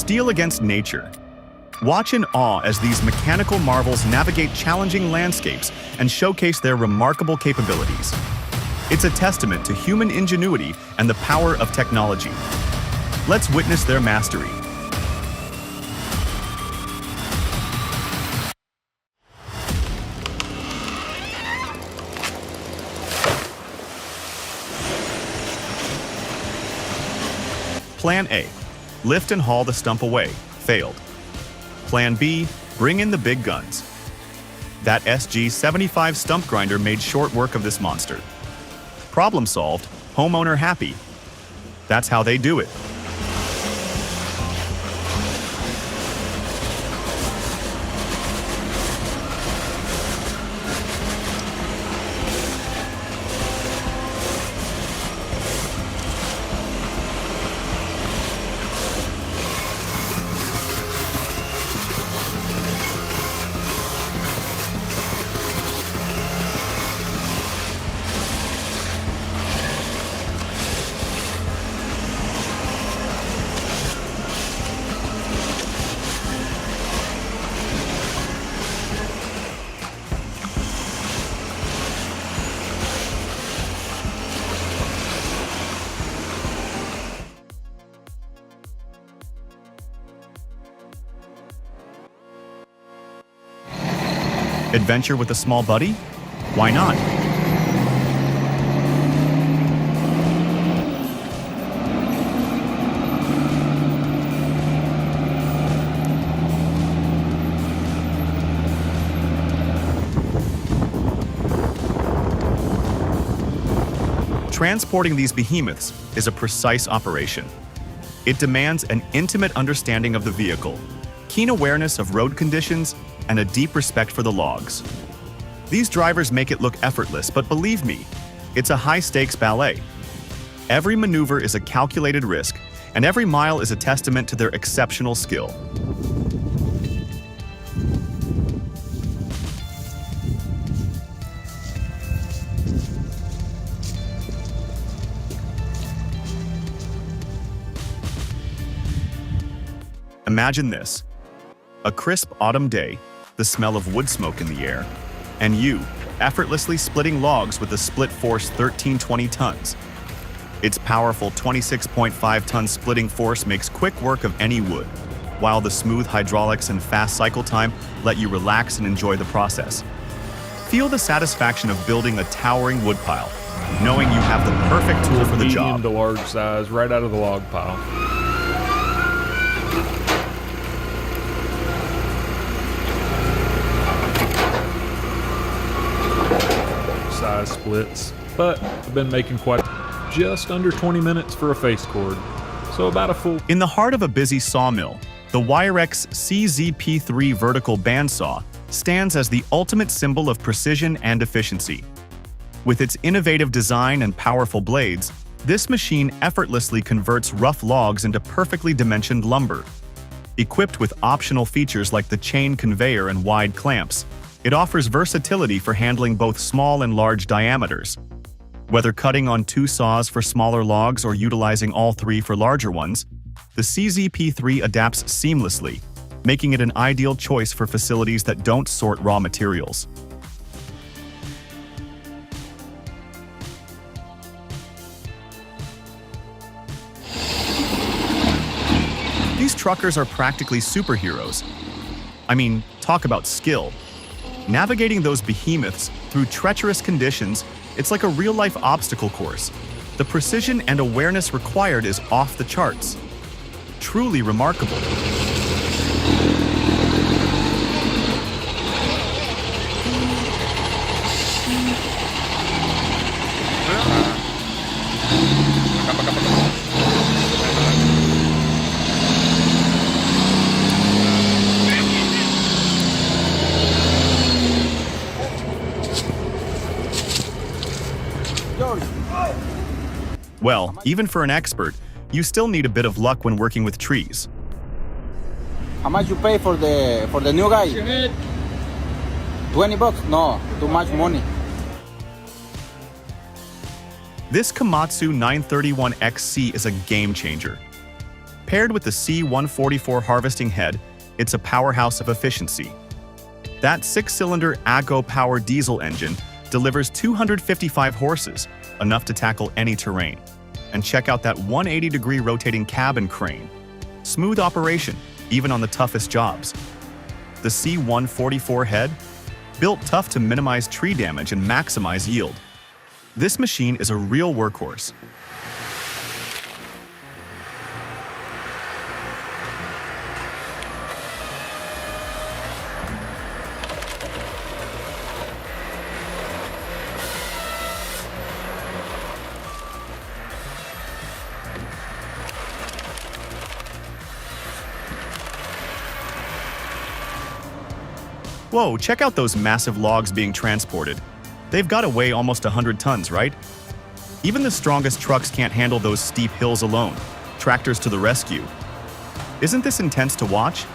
steel against nature. Watch in awe as these mechanical marvels navigate challenging landscapes and showcase their remarkable capabilities. It's a testament to human ingenuity and the power of technology. Let's witness their mastery. Plan A. Lift and haul the stump away. Failed. Plan B. Bring in the big guns. That SG-75 stump grinder made short work of this monster. Problem solved. Homeowner happy. That's how they do it. Adventure with a small buddy? Why not? Transporting these behemoths is a precise operation. It demands an intimate understanding of the vehicle, keen awareness of road conditions, and a deep respect for the logs. These drivers make it look effortless, but believe me, it's a high-stakes ballet. Every maneuver is a calculated risk, and every mile is a testament to their exceptional skill. Imagine this: a crisp autumn day, the smell of wood smoke in the air, and you, effortlessly splitting logs with a split-force 1320 tons. Its powerful 26.5-ton splitting force makes quick work of any wood, while the smooth hydraulics and fast cycle time let you relax and enjoy the process. Feel the satisfaction of building a towering woodpile, knowing you have the perfect tool for the job. Medium to large size, right out of the log pile. Size splits, but I've been making just under 20 minutes for a face cord, so about a full. In the heart of a busy sawmill, the Wirex CZP3 vertical bandsaw stands as the ultimate symbol of precision and efficiency. With its innovative design and powerful blades, this machine effortlessly converts rough logs into perfectly dimensioned lumber. Equipped with optional features like the chain conveyor and wide clamps, it offers versatility for handling both small and large diameters. Whether cutting on 2 saws for smaller logs or utilizing all 3 for larger ones, the CZP3 adapts seamlessly, making it an ideal choice for facilities that don't sort raw materials. These truckers are practically superheroes. I mean, talk about skill. Navigating those behemoths through treacherous conditions, it's like a real-life obstacle course. The precision and awareness required is off the charts. Truly remarkable. Well, even for an expert, you still need a bit of luck when working with trees. How much you pay for the new guy? 20 bucks? No, too much money. This Komatsu 931XC is a game changer. Paired with the C144 harvesting head, it's a powerhouse of efficiency. That 6-cylinder AGCO-power diesel engine delivers 255 horses, enough to tackle any terrain. And check out that 180-degree rotating cabin crane. Smooth operation, even on the toughest jobs. The C144 head, built tough to minimize tree damage and maximize yield. This machine is a real workhorse. Whoa, check out those massive logs being transported. They've got to weigh almost 100 tons, right? Even the strongest trucks can't handle those steep hills alone. Tractors to the rescue. Isn't this intense to watch?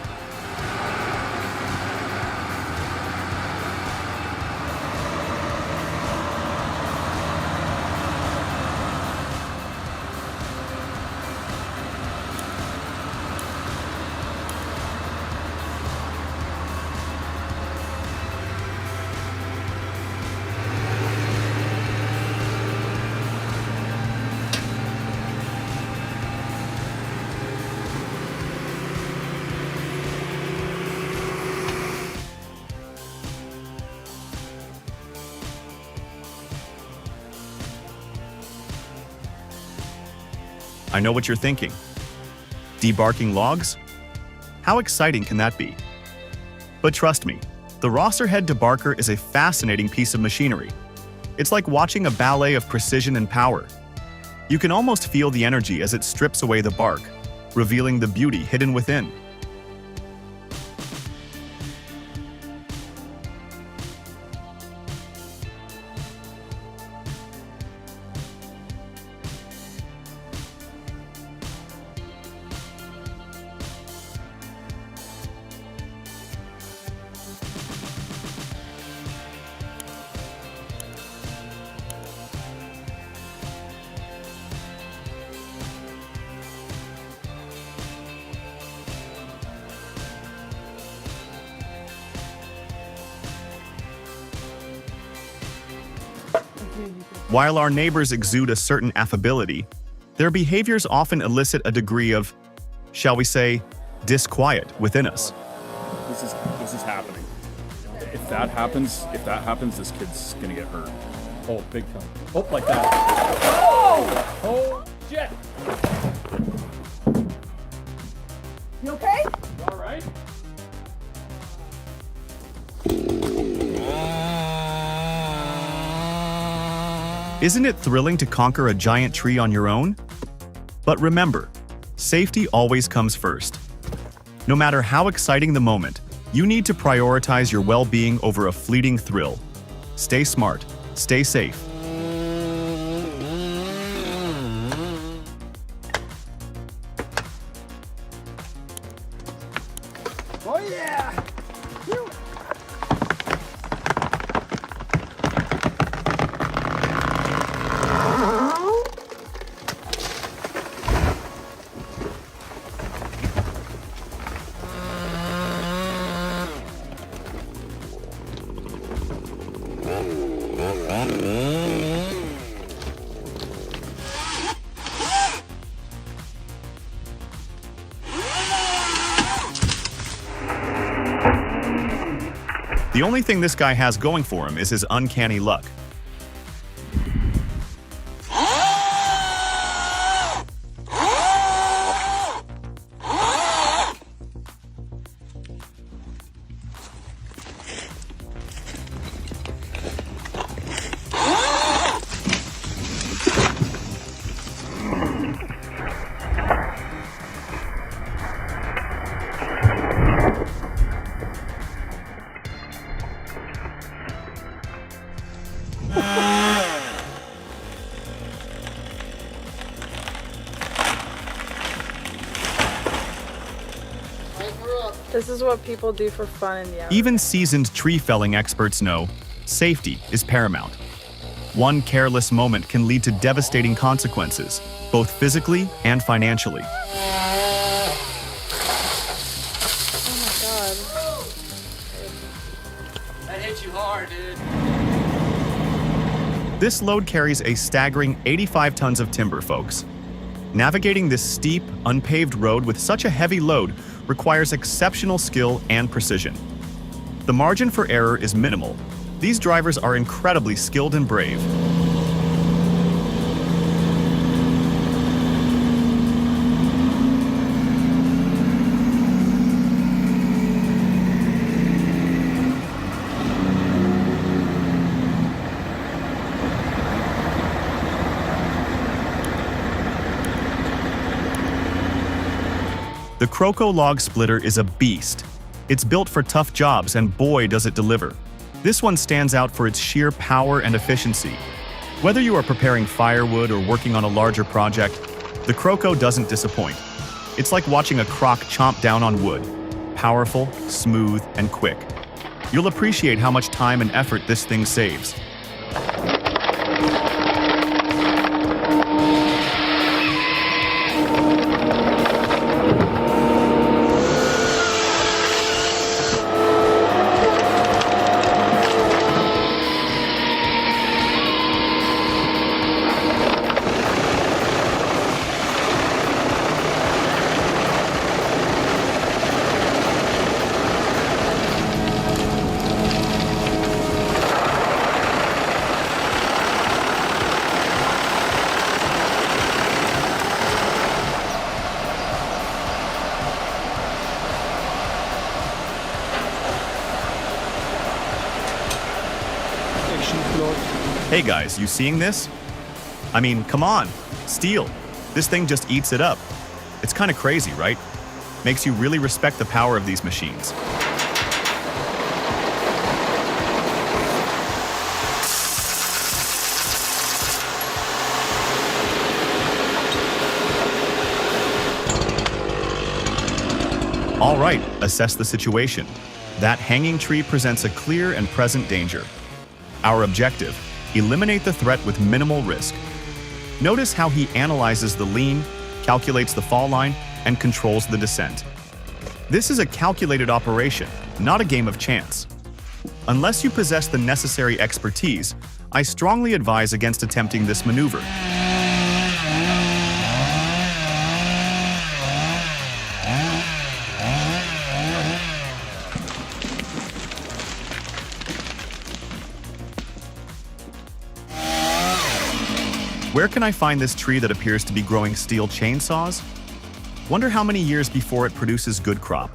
I know what you're thinking. Debarking logs? How exciting can that be? But trust me, the Rosser head debarker is a fascinating piece of machinery. It's like watching a ballet of precision and power. You can almost feel the energy as it strips away the bark, revealing the beauty hidden within. While our neighbors exude a certain affability, their behaviors often elicit a degree of, shall we say, disquiet within us. This is happening. If that happens, this kid's gonna get hurt. Oh, big time. Oh, like that. Oh! Oh, shit! You okay? All right. Isn't it thrilling to conquer a giant tree on your own? But remember, safety always comes first. No matter how exciting the moment, you need to prioritize your well-being over a fleeting thrill. Stay smart, stay safe. Oh yeah! The only thing this guy has going for him is his uncanny luck. This is what people do for fun in the outdoors. Even seasoned tree felling experts know safety is paramount. One careless moment can lead to devastating consequences, both physically and financially. This load carries a staggering 85 tons of timber, folks. Navigating this steep, unpaved road with such a heavy load requires exceptional skill and precision. The margin for error is minimal. These drivers are incredibly skilled and brave. The Croco log splitter is a beast. It's built for tough jobs, and boy does it deliver. This one stands out for its sheer power and efficiency. Whether you are preparing firewood or working on a larger project, the Croco doesn't disappoint. It's like watching a croc chomp down on wood. Powerful, smooth, and quick. You'll appreciate how much time and effort this thing saves. Hey guys, you seeing this? I mean, come on, steel. This thing just eats it up. It's kind of crazy, right? Makes you really respect the power of these machines. All right, assess the situation. That hanging tree presents a clear and present danger. Our objective: eliminate the threat with minimal risk. Notice how he analyzes the lean, calculates the fall line, and controls the descent. This is a calculated operation, not a game of chance. Unless you possess the necessary expertise, I strongly advise against attempting this maneuver. Where can I find this tree that appears to be growing steel chainsaws? Wonder how many years before it produces good crop.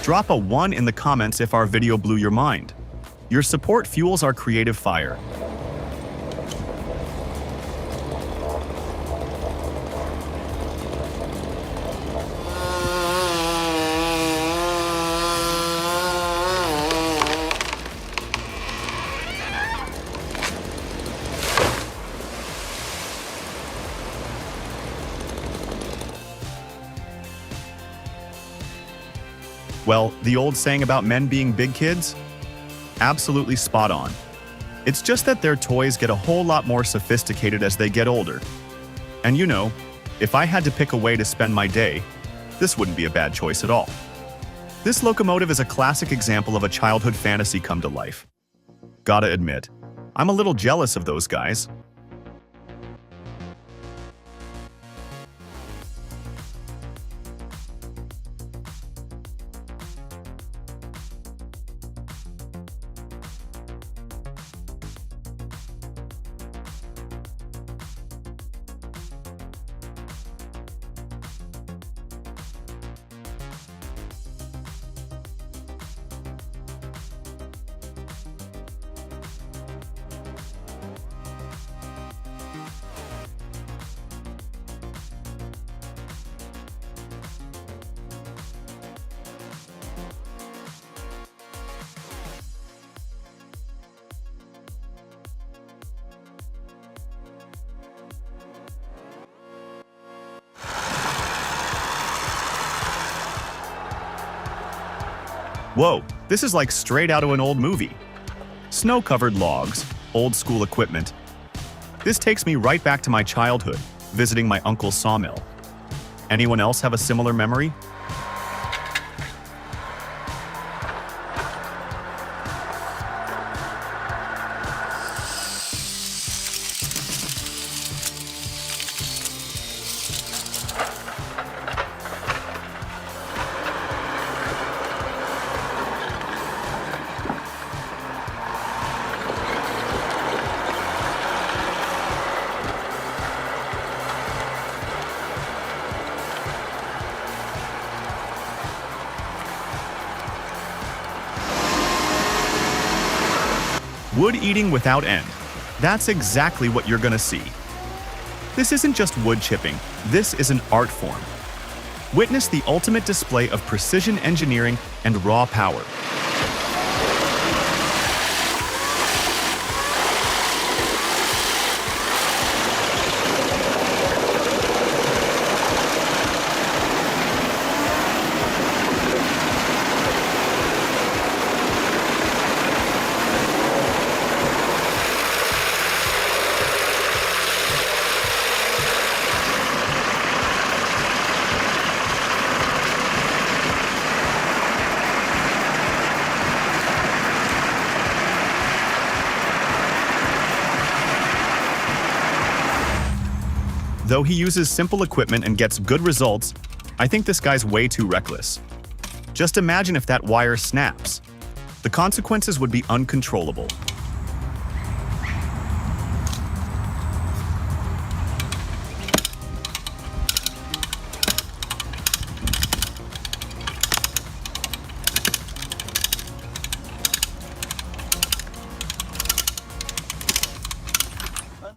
Drop a 1 in the comments if our video blew your mind. Your support fuels our creative fire. Well, the old saying about men being big kids? Absolutely spot on. It's just that their toys get a whole lot more sophisticated as they get older. And you know, if I had to pick a way to spend my day, this wouldn't be a bad choice at all. This locomotive is a classic example of a childhood fantasy come to life. Gotta admit, I'm a little jealous of those guys. Whoa, this is like straight out of an old movie. Snow-covered logs, old-school equipment. This takes me right back to my childhood, visiting my uncle's sawmill. Anyone else have a similar memory? Wood eating without end. That's exactly what you're gonna see. This isn't just wood chipping, this is an art form. Witness the ultimate display of precision engineering and raw power. Though he uses simple equipment and gets good results, I think this guy's way too reckless. Just imagine if that wire snaps. The consequences would be uncontrollable.